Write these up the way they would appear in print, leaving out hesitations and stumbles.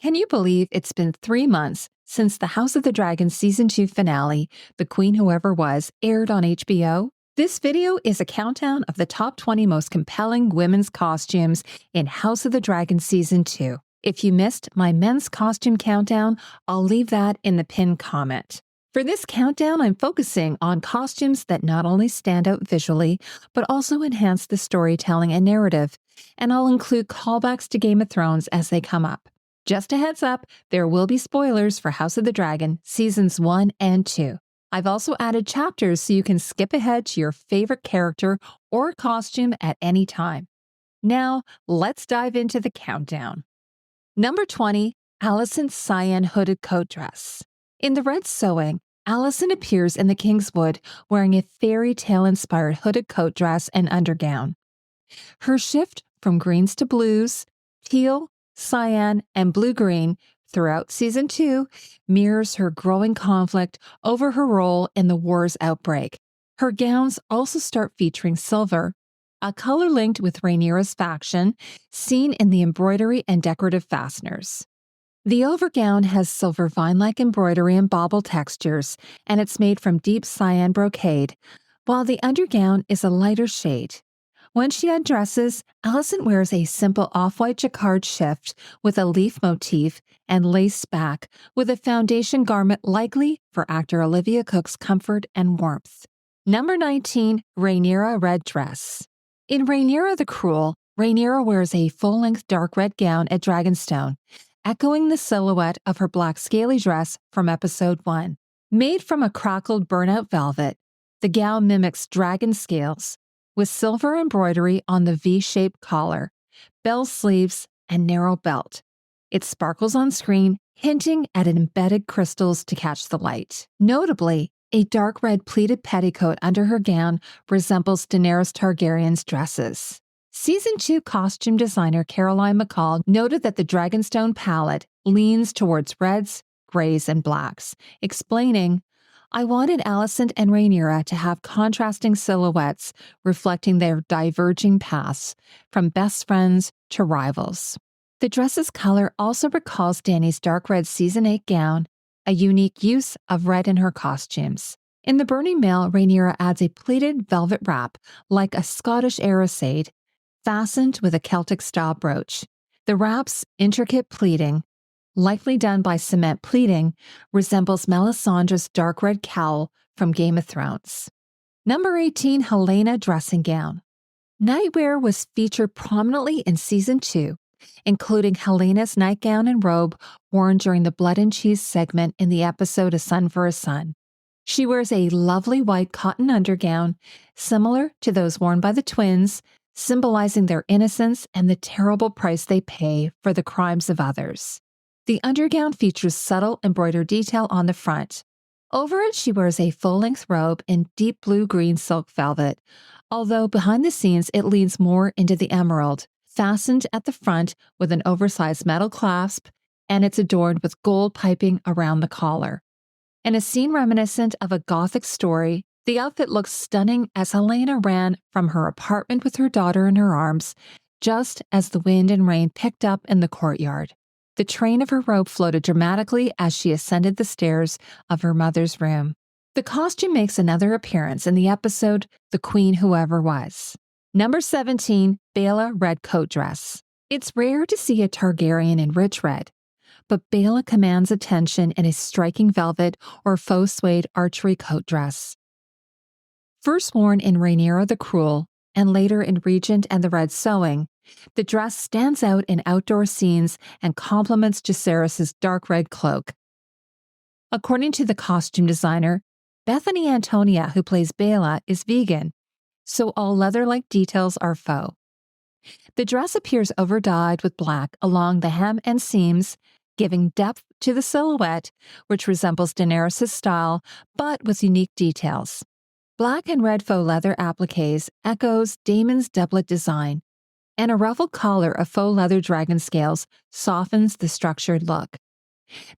Can you believe it's been 3 months since the House of the Dragon Season 2 finale, The Queen Whoever Was, aired on HBO? This video is a countdown of the top 20 most compelling women's costumes in House of the Dragon Season 2. If you missed my men's costume countdown, I'll leave that in the pinned comment. For this countdown, I'm focusing on costumes that not only stand out visually, but also enhance the storytelling and narrative, and I'll include callbacks to Game of Thrones as they come up. Just a heads up, there will be spoilers for House of the Dragon Seasons 1 and 2. I've also added chapters so you can skip ahead to your favorite character or costume at any time. Now, let's dive into the countdown. Number 20, Alicent's Cyan Hooded Coat Dress. In the red sewing, Alicent appears in the Kingswood wearing a fairy tale-inspired hooded coat dress and undergown. Her shift from greens to blues, teal, cyan, and blue-green throughout Season 2 mirrors her growing conflict over her role in the war's outbreak. Her gowns also start featuring silver, a color linked with Rhaenyra's faction, seen in the embroidery and decorative fasteners. The overgown has silver vine-like embroidery and bauble textures, and it's made from deep cyan brocade, while the undergown is a lighter shade. When she undresses, Alicent wears a simple off-white jacquard shift with a leaf motif and lace back, with a foundation garment likely for actor Olivia Cooke's comfort and warmth. Number 19, Rhaenyra Red Dress. In Rhaenyra the Cruel, Rhaenyra wears a full-length dark red gown at Dragonstone, echoing the silhouette of her black scaly dress from Episode 1. Made from a crackled burnout velvet, the gown mimics dragon scales, with silver embroidery on the V-shaped collar, bell sleeves, and narrow belt. It sparkles on screen, hinting at embedded crystals to catch the light. Notably, a dark red pleated petticoat under her gown resembles Daenerys Targaryen's dresses. Season 2 costume designer Caroline McCall noted that the Dragonstone palette leans towards reds, grays, and blacks, explaining, "I wanted Alicent and Rhaenyra to have contrasting silhouettes reflecting their diverging paths, from best friends to rivals." The dress's color also recalls Dany's dark red Season 8 gown, a unique use of red in her costumes. In the Burning Mail, Rhaenyra adds a pleated velvet wrap, like a Scottish arisade, fastened with a Celtic-style brooch. The wrap's intricate pleating, likely done by cement pleating, resembles Melisandre's dark red cowl from Game of Thrones. Number 18, Helaena Dressing Gown. Nightwear was featured prominently in Season 2, including Helena's nightgown and robe worn during the Blood and Cheese segment in the episode A Son for a Son. She wears a lovely white cotton undergown, similar to those worn by the twins, symbolizing their innocence and the terrible price they pay for the crimes of others. The undergown features subtle embroidered detail on the front. Over it, she wears a full-length robe in deep blue-green silk velvet, although behind the scenes it leans more into the emerald, fastened at the front with an oversized metal clasp, and it's adorned with gold piping around the collar. In a scene reminiscent of a Gothic story, the outfit looks stunning as Helaena ran from her apartment with her daughter in her arms, just as the wind and rain picked up in the courtyard. The train of her robe floated dramatically as she ascended the stairs of her mother's room. The costume makes another appearance in the episode The Queen Whoever Was. Number 17, Baela Red Coat Dress. It's rare to see a Targaryen in rich red, but Baela commands attention in a striking velvet or faux suede archery coat dress. First worn in Rhaenyra the Cruel, and later in Regent and the Red Sewing, the dress stands out in outdoor scenes and complements Jacaerys' dark red cloak. According to the costume designer, Bethany Antonia, who plays Baela, is vegan, so all leather-like details are faux. The dress appears overdyed with black along the hem and seams, giving depth to the silhouette, which resembles Daenerys' style, but with unique details. Black and red faux leather appliques echoes Daemon's doublet design, and a ruffled collar of faux leather dragon scales softens the structured look.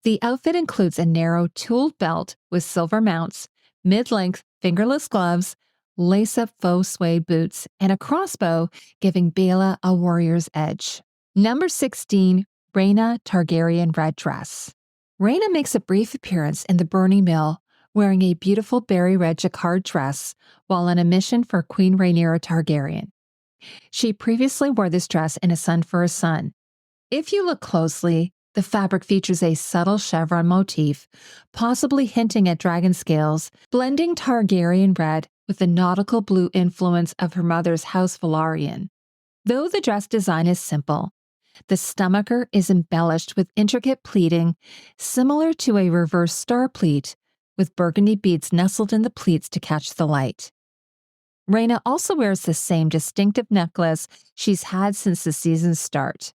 The outfit includes a narrow tooled belt with silver mounts, mid-length fingerless gloves, lace-up faux suede boots, and a crossbow, giving Baela a warrior's edge. Number 16, Rhaena Targaryen Red Dress. Rhaena makes a brief appearance in the Burning Mill wearing a beautiful berry red jacquard dress while on a mission for Queen Rhaenyra Targaryen. She previously wore this dress in A Son for a Son. If you look closely, the fabric features a subtle chevron motif, possibly hinting at dragon scales, blending Targaryen red with the nautical blue influence of her mother's House Velaryon. Though the dress design is simple, the stomacher is embellished with intricate pleating, similar to a reverse star pleat, with burgundy beads nestled in the pleats to catch the light. Rhaena also wears the same distinctive necklace she's had since the season's start.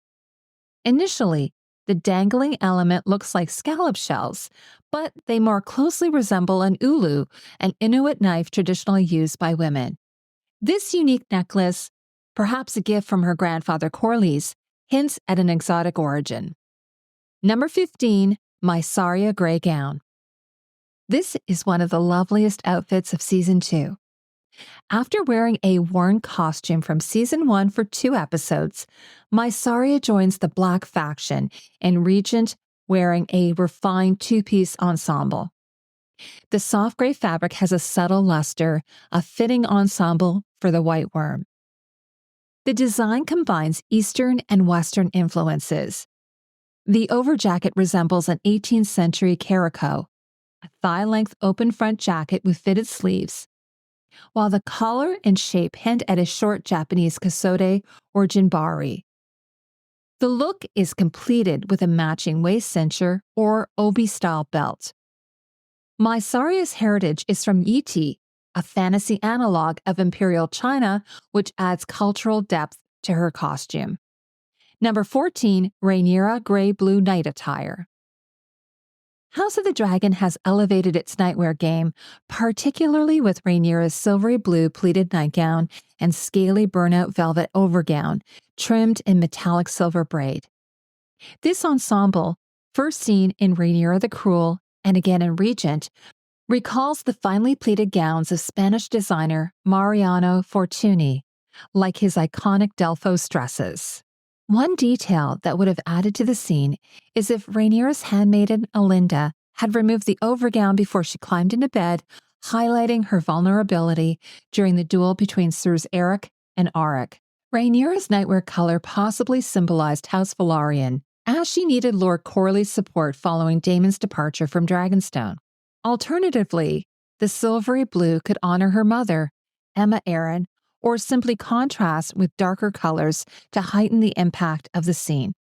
Initially, the dangling element looks like scallop shells, but they more closely resemble an ulu, an Inuit knife traditionally used by women. This unique necklace, perhaps a gift from her grandfather Corlys, hints at an exotic origin. Number 15, Mysaria Grey Gown. This is one of the loveliest outfits of Season 2. After wearing a worn costume from Season 1 for 2 episodes, Mysaria joins the Black faction in Regent wearing a refined 2-piece ensemble. The soft gray fabric has a subtle luster, a fitting ensemble for the White Worm. The design combines Eastern and Western influences. The overjacket resembles an 18th century caraco, a thigh-length open front jacket with fitted sleeves, while the collar and shape hint at a short Japanese kasode or jinbari. The look is completed with a matching waist cincher or obi-style belt. Mysaria's heritage is from Yiti, a fantasy analog of Imperial China, which adds cultural depth to her costume. Number 14, Rhaenyra Grey-Blue Night Attire. House of the Dragon has elevated its nightwear game, particularly with Rhaenyra's silvery blue pleated nightgown and scaly burnout velvet overgown, trimmed in metallic silver braid. This ensemble, first seen in Rhaenyra the Cruel and again in Regent, recalls the finely pleated gowns of Spanish designer Mariano Fortuny, like his iconic Delphos dresses. One detail that would have added to the scene is if Rhaenyra's handmaiden Alinda had removed the overgown before she climbed into bed, highlighting her vulnerability during the duel between Sirs Eric and Auric. Rhaenyra's nightwear color possibly symbolized House Velaryon, as she needed Lord Corlys' support following Daemon's departure from Dragonstone. Alternatively, the silvery blue could honor her mother, Aemma Arryn, or simply contrast with darker colors to heighten the impact of the scene.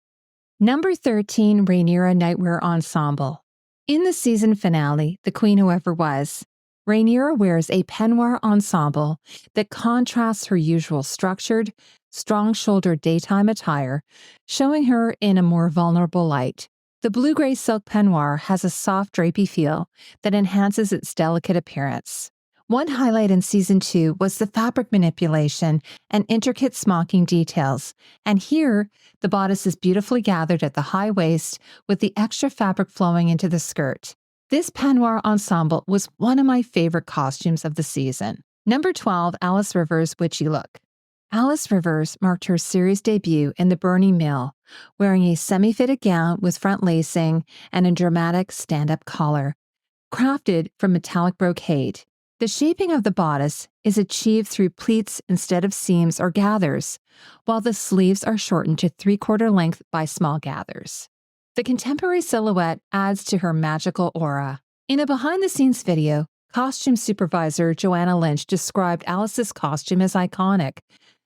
Number 13, Rhaenyra Nightwear Ensemble. In the season finale, The Queen Who Ever Was, Rhaenyra wears a peignoir ensemble that contrasts her usual structured, strong-shouldered daytime attire, showing her in a more vulnerable light. The blue-gray silk peignoir has a soft drapey feel that enhances its delicate appearance. One highlight in Season 2 was the fabric manipulation and intricate smocking details, and here, the bodice is beautifully gathered at the high waist with the extra fabric flowing into the skirt. This peignoir ensemble was one of my favorite costumes of the season. Number 12, Alys Rivers Witchy Look. Alys Rivers marked her series debut in the Burning Mill, wearing a semi-fitted gown with front lacing and a dramatic stand-up collar, crafted from metallic brocade. The shaping of the bodice is achieved through pleats instead of seams or gathers, while the sleeves are shortened to 3/4 length by small gathers. The contemporary silhouette adds to her magical aura. In a behind-the-scenes video, costume supervisor Joanna Lynch described Alys's costume as iconic,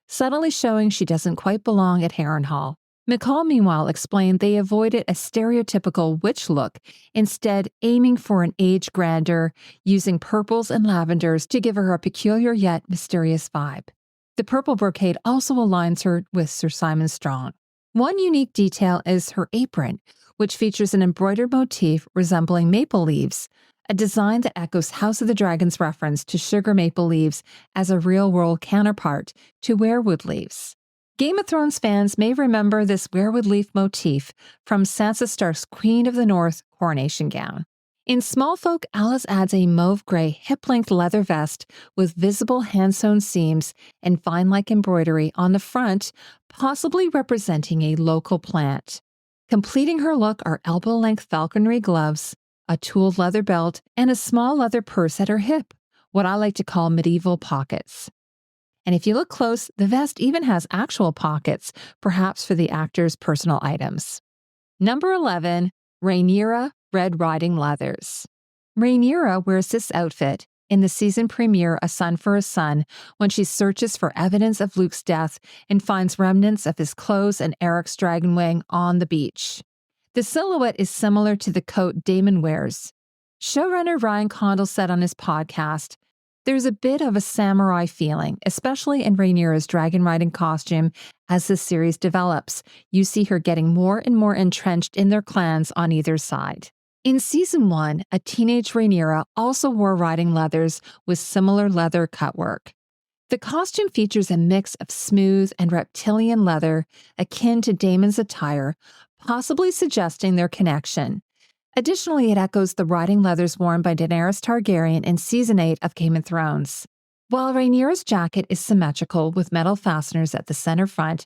subtly showing she doesn't quite belong at Harrenhal. McCall, meanwhile, explained they avoided a stereotypical witch look, instead aiming for an age grandeur, using purples and lavenders to give her a peculiar yet mysterious vibe. The purple brocade also aligns her with Sir Simon Strong. One unique detail is her apron, which features an embroidered motif resembling maple leaves, a design that echoes House of the Dragon's reference to sugar maple leaves as a real-world counterpart to weirwood leaves. Game of Thrones fans may remember this weirwood leaf motif from Sansa Stark's Queen of the North coronation gown. In Small Folk, Alys adds a mauve-gray hip-length leather vest with visible hand-sewn seams and vine-like embroidery on the front, possibly representing a local plant. Completing her look are elbow-length falconry gloves, a tooled leather belt, and a small leather purse at her hip, what I like to call medieval pockets. And if you look close, the vest even has actual pockets, perhaps for the actor's personal items. Number 11, Rhaenyra Red Riding Leathers. Rhaenyra wears this outfit in the season premiere A Son for a Son when she searches for evidence of Luke's death and finds remnants of his clothes and Eric's dragon wing on the beach. The silhouette is similar to the coat Daemon wears. Showrunner Ryan Condal said on his podcast, "There's a bit of a samurai feeling, especially in Rhaenyra's dragon riding costume as the series develops. You see her getting more and more entrenched in their clans on either side." In Season 1, a teenage Rhaenyra also wore riding leathers with similar leather cutwork. The costume features a mix of smooth and reptilian leather akin to Daemon's attire, possibly suggesting their connection. Additionally, it echoes the riding leathers worn by Daenerys Targaryen in Season 8 of Game of Thrones. While Rhaenyra's jacket is symmetrical with metal fasteners at the center front,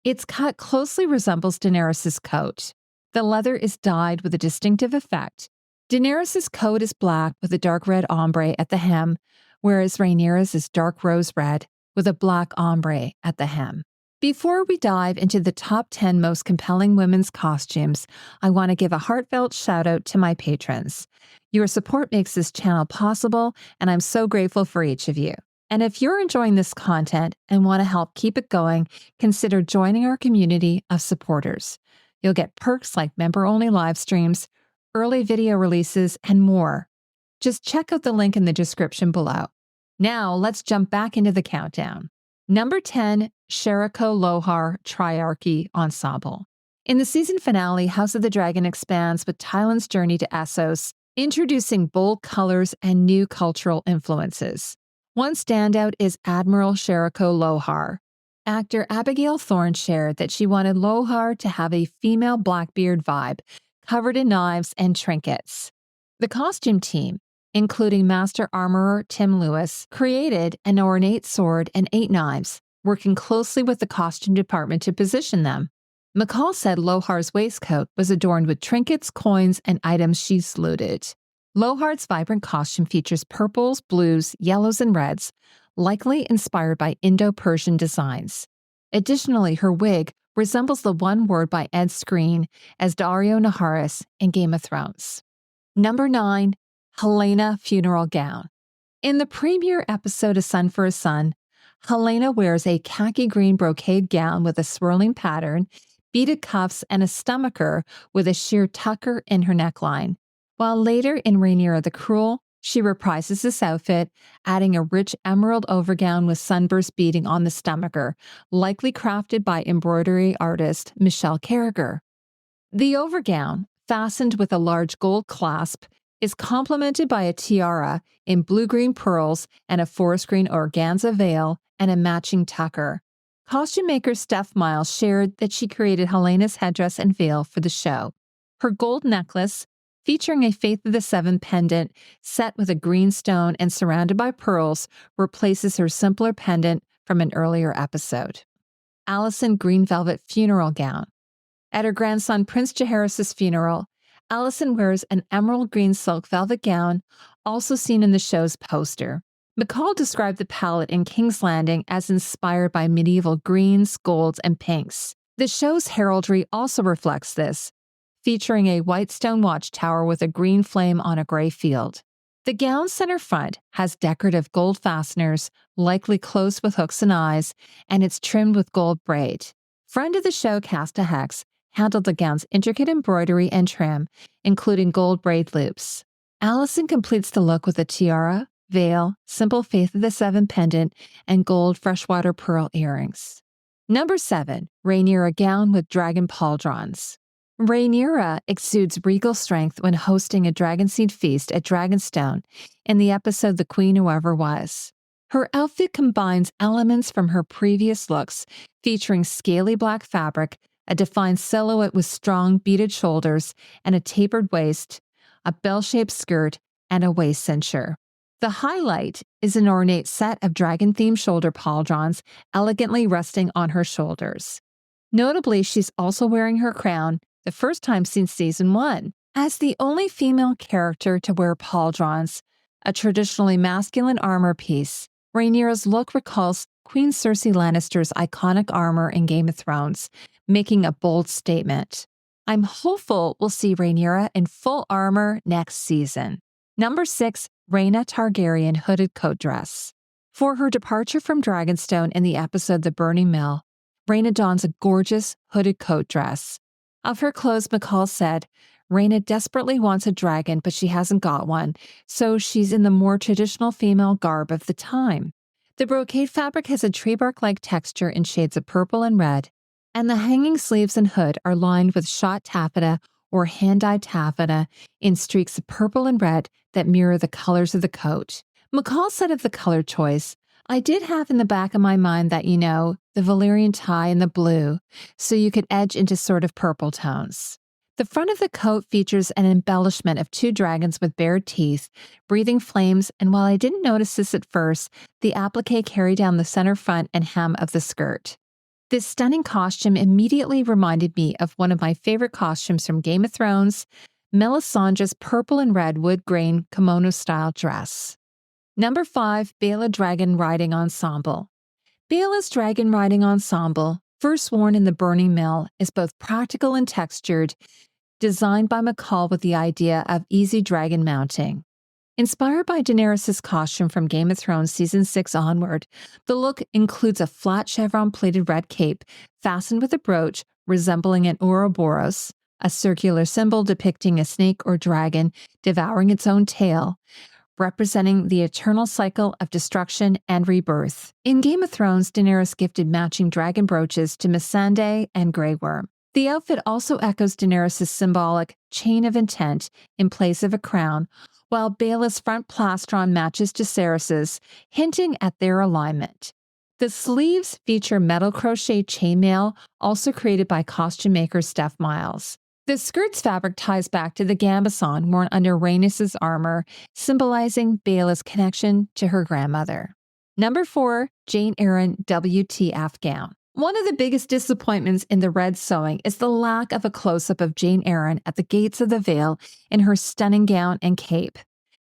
its cut closely resembles Daenerys' coat. The leather is dyed with a distinctive effect. Daenerys' coat is black with a dark red ombre at the hem, whereas Rhaenyra's is dark rose red with a black ombre at the hem. Before we dive into the top 10 most compelling women's costumes, I want to give a heartfelt shout out to my patrons. Your support makes this channel possible, and I'm so grateful for each of you. And if you're enjoying this content and want to help keep it going, consider joining our community of supporters. You'll get perks like member-only live streams, early video releases, and more. Just check out the link in the description below. Now, let's jump back into the countdown. Number 10, Sharako Lohar Triarchy Ensemble. In the season finale, House of the Dragon expands with Tyland's journey to Essos, introducing bold colors and new cultural influences. One standout is Admiral Sharako Lohar. Actor Abigail Thorne shared that she wanted Lohar to have a female Blackbeard vibe, covered in knives and trinkets. The costume team, including Master Armorer Tim Lewis, created an ornate sword and 8 knives, working closely with the costume department to position them. McCall said Lohar's waistcoat was adorned with trinkets, coins, and items she saluted. Lohar's vibrant costume features purples, blues, yellows, and reds, likely inspired by Indo-Persian designs. Additionally, her wig resembles the one word by Ed Skrein as Daario Naharis in Game of Thrones. Number 9, Helaena Funeral Gown. In the premiere episode A Son for a Son, Helaena wears a khaki green brocade gown with a swirling pattern, beaded cuffs, and a stomacher with a sheer tucker in her neckline. While later in Rhaenyra the Cruel, she reprises this outfit, adding a rich emerald overgown with sunburst beading on the stomacher, likely crafted by embroidery artist Michelle Carragher. The overgown, fastened with a large gold clasp, is complemented by a tiara in blue-green pearls and a forest green organza veil and a matching tucker. Costume maker Steph Miles shared that she created Helena's headdress and veil for the show. Her gold necklace, featuring a Faith of the Seven pendant set with a green stone and surrounded by pearls, replaces her simpler pendant from an earlier episode. Alicent green velvet funeral gown. At her grandson Prince Jaehaerys' funeral, Alicent wears an emerald green silk velvet gown, also seen in the show's poster. McCall described the palette in King's Landing as inspired by medieval greens, golds, and pinks. The show's heraldry also reflects this, featuring a white stone watchtower with a green flame on a gray field. The gown's center front has decorative gold fasteners, likely closed with hooks and eyes, and it's trimmed with gold braid. Friend of the show, Casta Hex, handled the gown's intricate embroidery and trim, including gold braid loops. Alicent completes the look with a tiara, veil, simple Faith of the Seven pendant, and gold freshwater pearl earrings. Number 7, Rhaenyra Gown with dragon pauldrons. Rhaenyra exudes regal strength when hosting a dragonseed feast at Dragonstone in the episode The Queen Who Ever Was. Her outfit combines elements from her previous looks, featuring scaly black fabric, a defined silhouette with strong beaded shoulders and a tapered waist, a bell-shaped skirt, and a waist cincher. The highlight is an ornate set of dragon-themed shoulder pauldrons elegantly resting on her shoulders. Notably, she's also wearing her crown, the first time since Season 1. As the only female character to wear pauldrons, a traditionally masculine armor piece, Rhaenyra's look recalls Queen Cersei Lannister's iconic armor in Game of Thrones, making a bold statement. I'm hopeful we'll see Rhaenyra in full armor next season. Number 6, Rhaena Targaryen Hooded Coat Dress. For her departure from Dragonstone in the episode The Burning Mill, Rhaena dons a gorgeous hooded coat dress. Of her clothes, McCall said, Rhaena desperately wants a dragon, but she hasn't got one, so she's in the more traditional female garb of the time. The brocade fabric has a tree bark-like texture in shades of purple and red, and the hanging sleeves and hood are lined with shot taffeta or hand-dyed taffeta in streaks of purple and red that mirror the colors of the coat. McCall said of the color choice, I did have in the back of my mind that, the Valyrian tie and the blue, so you could edge into sort of purple tones. The front of the coat features an embellishment of 2 dragons with bared teeth, breathing flames, and while I didn't notice this at first, the applique carried down the center front and hem of the skirt. This stunning costume immediately reminded me of one of my favorite costumes from Game of Thrones, Melisandre's purple and red wood grain kimono-style dress. Number 5, Baela Dragon Riding Ensemble. Baela's Dragon Riding Ensemble, first worn in the Burning Mill, is both practical and textured, designed by McCall with the idea of easy dragon mounting. Inspired by Daenerys' costume from Game of Thrones Season 6 onward, the look includes a flat chevron-pleated red cape fastened with a brooch resembling an Ouroboros, a circular symbol depicting a snake or dragon devouring its own tail, representing the eternal cycle of destruction and rebirth. In Game of Thrones, Daenerys gifted matching dragon brooches to Missandei and Grey Worm. The outfit also echoes Daenerys' symbolic chain of intent in place of a crown, while Baela's front plastron matches Jacaerys's, hinting at their alignment. The sleeves feature metal crochet chainmail, also created by costume maker Steph Miles. The skirt's fabric ties back to the gambeson worn under Rhaenys' armor, symbolizing Baela's connection to her grandmother. Number 4, Jeyne Arryn WTF Gown. One of the biggest disappointments in the red sewing is the lack of a close-up of Jeyne Arryn at the gates of the Vale in her stunning gown and cape.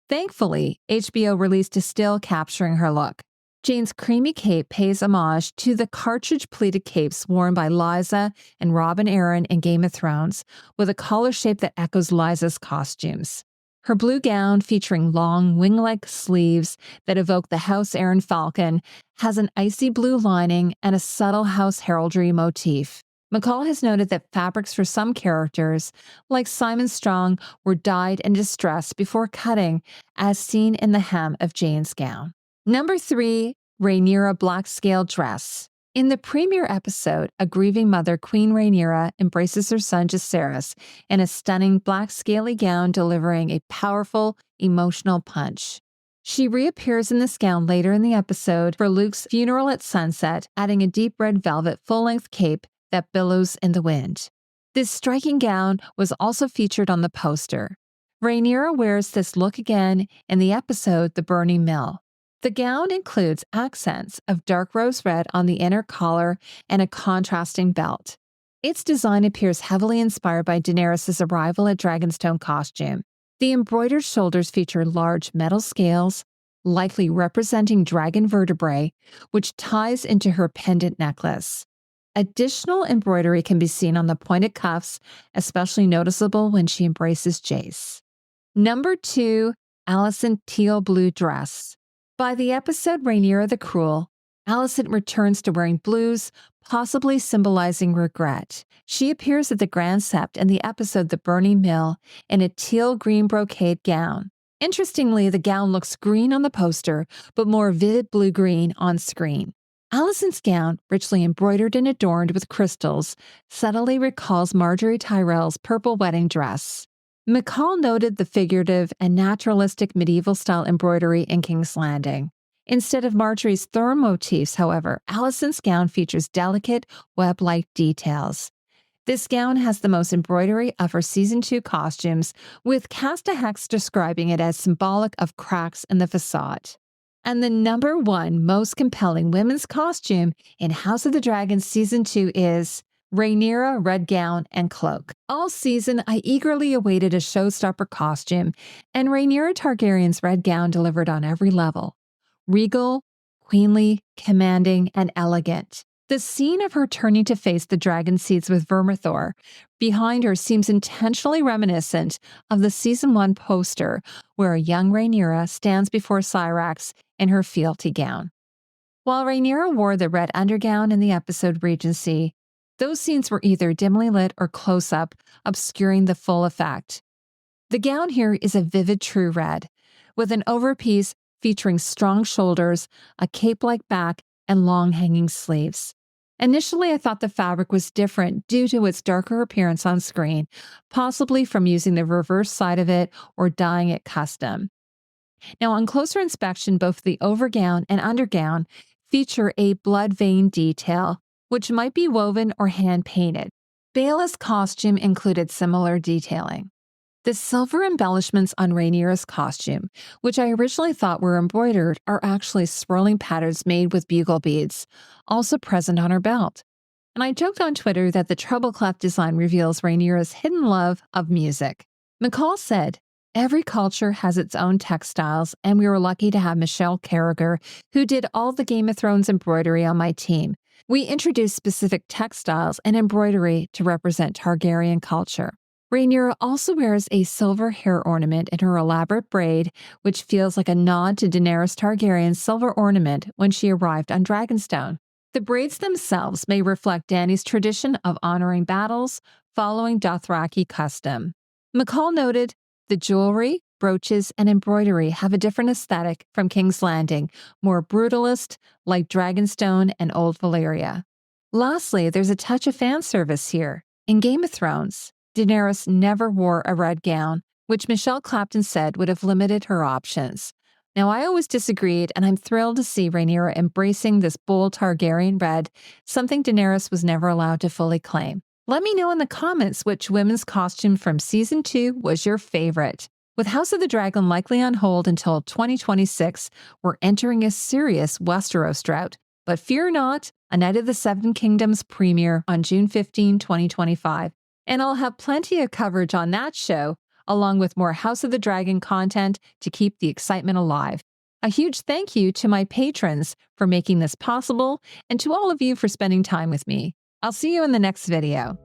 Thankfully, HBO released a still capturing her look. Jeyne's creamy cape pays homage to the cartridge-pleated capes worn by Lysa and Robin Arryn in Game of Thrones, with a collar shape that echoes Lysa's costumes. Her blue gown, featuring long wing-like sleeves that evoke the House Arryn falcon, has an icy blue lining and a subtle house heraldry motif. McCall has noted that fabrics for some characters, like Simon Strong, were dyed and distressed before cutting, as seen in the hem of Jeyne's gown. Number 3, Rhaenyra Black Scale Dress. In the premiere episode, a grieving mother, Queen Rhaenyra, embraces her son Jacaerys in a stunning black scaly gown, delivering a powerful, emotional punch. She reappears in this gown later in the episode for Luke's funeral at sunset, adding a deep red velvet full-length cape that billows in the wind. This striking gown was also featured on the poster. Rhaenyra wears this look again in the episode The Burning Mill. The gown includes accents of dark rose red on the inner collar and a contrasting belt. Its design appears heavily inspired by Daenerys' arrival at Dragonstone costume. The embroidered shoulders feature large metal scales, likely representing dragon vertebrae, which ties into her pendant necklace. Additional embroidery can be seen on the pointed cuffs, especially noticeable when she embraces Jace. Number 2, Alicent Teal Blue Dress. By the episode Rhaenyra the Cruel, Alicent returns to wearing blues, possibly symbolizing regret. She appears at the Grand Sept in the episode The Burning Mill in a teal green brocade gown. Interestingly, the gown looks green on the poster, but more vivid blue-green on screen. Alicent's gown, richly embroidered and adorned with crystals, subtly recalls Marjorie Tyrell's purple wedding dress. McCall noted the figurative and naturalistic medieval-style embroidery in King's Landing. Instead of Marjorie's thorn motifs, however, Alicent's gown features delicate, web-like details. This gown has the most embroidery of her Season 2 costumes, with Casta Hex describing it as symbolic of cracks in the facade. And the number 1 most compelling women's costume in House of the Dragon Season 2 is Rhaenyra Red Gown and Cloak. All season, I eagerly awaited a showstopper costume, and Rhaenyra Targaryen's red gown delivered on every level. Regal, queenly, commanding, and elegant. The scene of her turning to face the dragon seeds with Vermithor behind her seems intentionally reminiscent of the Season 1 poster where a young Rhaenyra stands before Syrax in her fealty gown. While Rhaenyra wore the red undergown in the episode Regency, those scenes were either dimly lit or close-up, obscuring the full effect. The gown here is a vivid true red, with an overpiece featuring strong shoulders, a cape-like back, and long hanging sleeves. Initially, I thought the fabric was different due to its darker appearance on screen, possibly from using the reverse side of it or dyeing it custom. Now, on closer inspection, both the overgown and undergown feature a blood vein detail, which might be woven or hand-painted. Baela's costume included similar detailing. The silver embellishments on Rhaenyra's costume, which I originally thought were embroidered, are actually swirling patterns made with bugle beads, also present on her belt. And I joked on Twitter that the treble clef design reveals Rhaenyra's hidden love of music. McCall said, "Every culture has its own textiles, and we were lucky to have Michelle Carragher, who did all the Game of Thrones embroidery on my team. We introduced specific textiles and embroidery to represent Targaryen culture." Rhaenyra also wears a silver hair ornament in her elaborate braid, which feels like a nod to Daenerys Targaryen's silver ornament when she arrived on Dragonstone. The braids themselves may reflect Dany's tradition of honoring battles, following Dothraki custom. McCall noted, "The jewelry, brooches, and embroidery have a different aesthetic from King's Landing, more brutalist, like Dragonstone and Old Valyria." Lastly, there's a touch of fan service here. In Game of Thrones, Daenerys never wore a red gown, which Michelle Clapton said would have limited her options. Now, I always disagreed, and I'm thrilled to see Rhaenyra embracing this bold Targaryen red, something Daenerys was never allowed to fully claim. Let me know in the comments which women's costume from Season 2 was your favorite. With House of the Dragon likely on hold until 2026, we're entering a serious Westeros drought. But fear not, A Night of the Seven Kingdoms premiere on June 15, 2025. And I'll have plenty of coverage on that show, along with more House of the Dragon content to keep the excitement alive. A huge thank you to my patrons for making this possible, and to all of you for spending time with me. I'll see you in the next video.